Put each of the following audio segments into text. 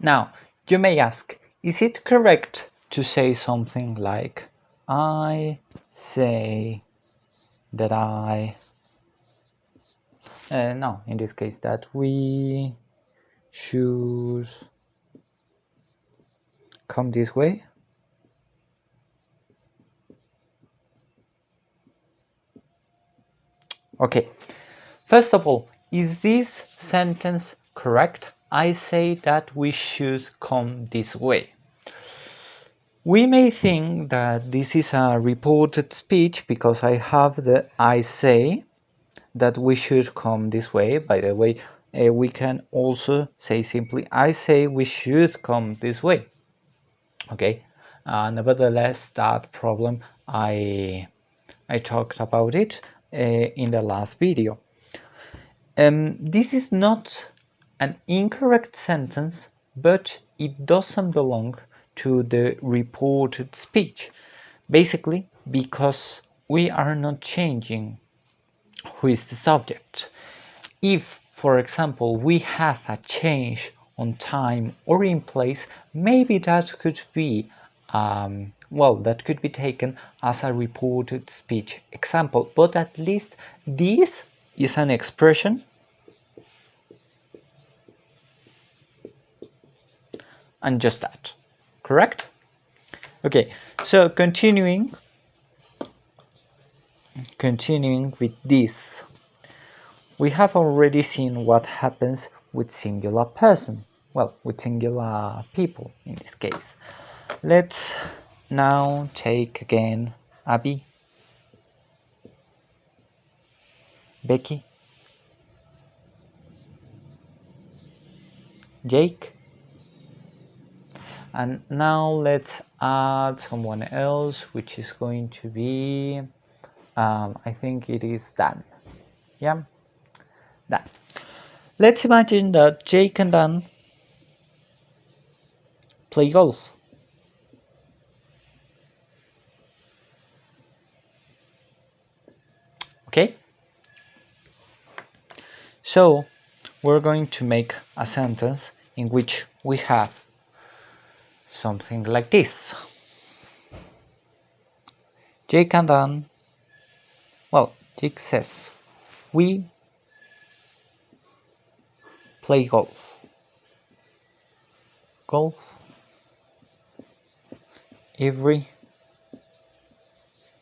Now, you may ask, is it correct to say something like, I say that I... no, in this case, that we should come this way? Okay, first of all, is this sentence correct? I say that we should come this way. We may think that this is a reported speech because I have the I say that we should come this way. By the way, we can also say simply I say we should come this way. Okay, nevertheless, that problem I talked about it in the last video. This is not an incorrect sentence, but it doesn't belong to the reported speech. Basically, because we are not changing who is the subject. If, for example, we have a change on time or in place, maybe that could be that could be taken as a reported speech example, but at least this is an expression and just that, correct? Okay, so continuing with this, we have already seen what happens with singular person, well, with singular people in this case. Let's now take again Abby, Becky, Jake, and now let's add someone else, which is going to be I think it is Dan. Yeah, Dan. Let's imagine that Jake and Dan play golf. Okay, so we're going to make a sentence in which we have something like this. Jake and Dan, well, Jake says, we play golf every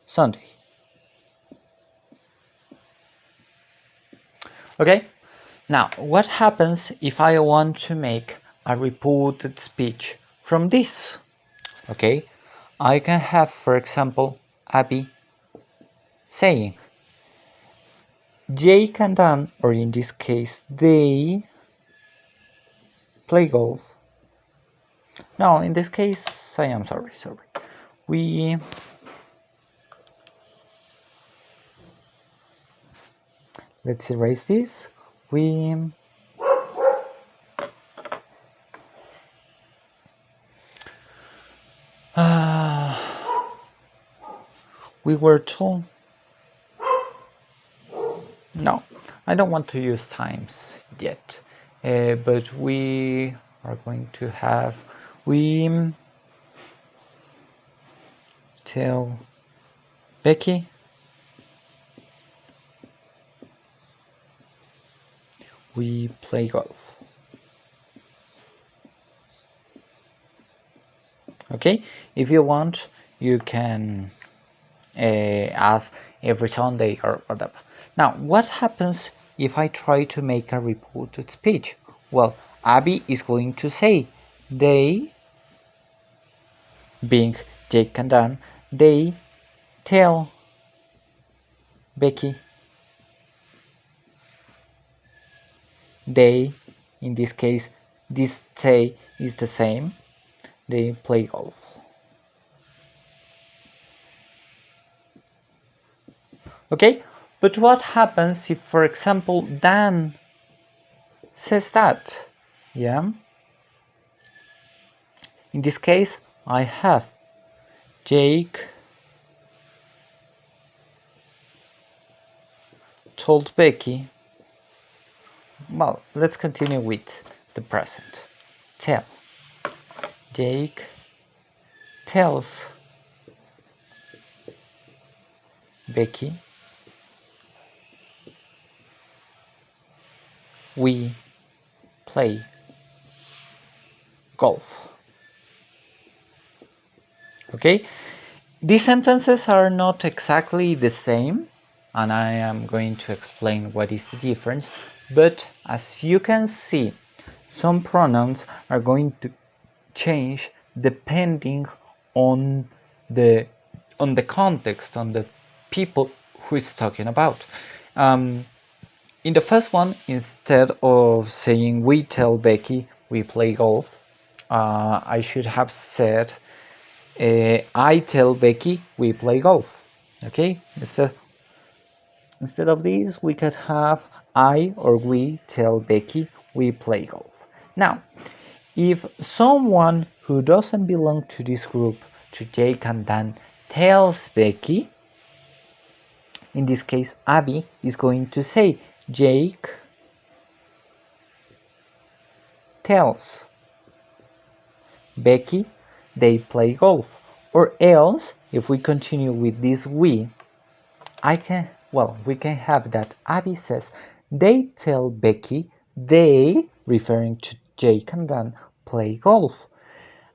Sunday. Okay, now what happens if I want to make a reported speech from this? Okay, I can have, for example, Abby saying, Jake and Dan, or in this case, they play golf. No, in this case, I am sorry. Let's erase this. We were told. No, I don't want to use times yet, but we are going to have, we tell Becky we play golf. Okay, if you want, you can add every Sunday or whatever. Now, what happens if I try to make a reported speech? Well, Abby is going to say, they, being Jake and Dan, they tell Becky, they, in this case, this say is the same, they play golf. Okay, but what happens if, for example, Dan says that? Yeah, in this case, I have Jake told Becky. Well, let's continue with the present. Tell Jake tells Becky we play golf. Okay, these sentences are not exactly the same, and I am going to explain what is the difference, but as you can see, some pronouns are going to change depending on the context, on the people who is talking about. In the first one, instead of saying we tell Becky we play golf, I should have said I tell Becky we play golf. Okay, instead of this, we could have I or we tell Becky we play golf. Now, if someone who doesn't belong to this group, to Jake and Dan, tells Becky, in this case Abby is going to say Jake tells Becky they play golf. Or else, if we continue with this we can have that Abby says they tell Becky they, referring to Jake and Dan, play golf.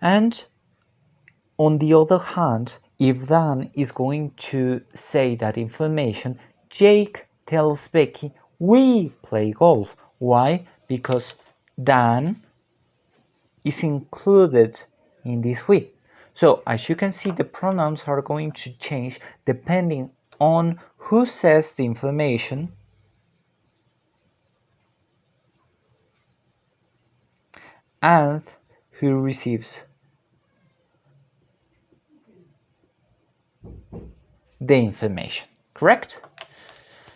And on the other hand, if Dan is going to say that information, Jake tells Becky we play golf. Why? Because Dan is included in this we. So as you can see, the pronouns are going to change depending on who says the information and who receives the information, correct?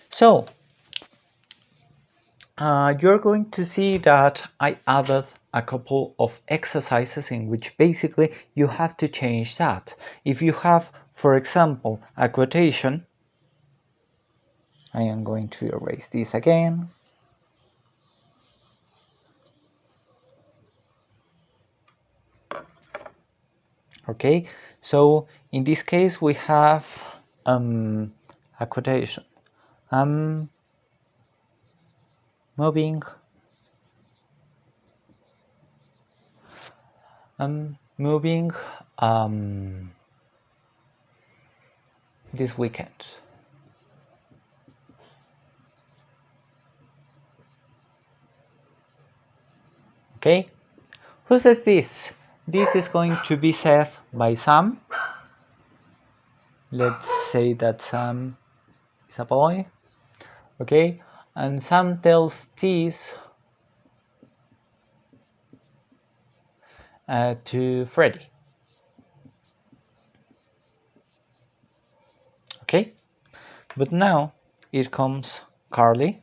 So you're going to see that I added a couple of exercises in which basically you have to change that. If you have, for example, a quotation, I am going to erase this again. Okay, so in this case we have a quotation. I'm moving this weekend. Okay, who says this? This is going to be said by Sam. Let's say that Sam is a boy. Okay, and Sam tells this to Freddy. Okay, but now it comes Carly.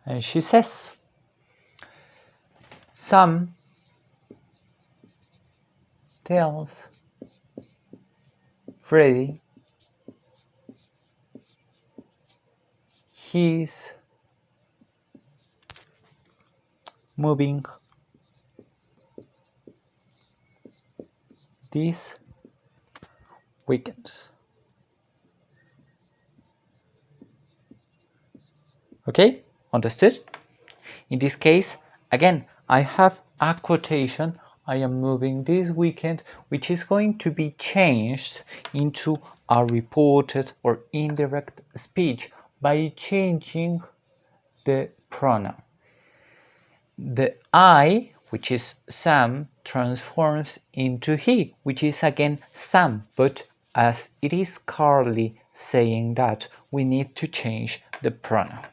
And she says, Sam tells Freddy he's moving this weekend. Okay, understood? In this case, again, I have a quotation. I am moving this weekend, which is going to be changed into a reported or indirect speech by changing the pronoun. The I, which is Sam, transforms into he, which is again Sam, but as it is Carly saying that, we need to change the pronoun.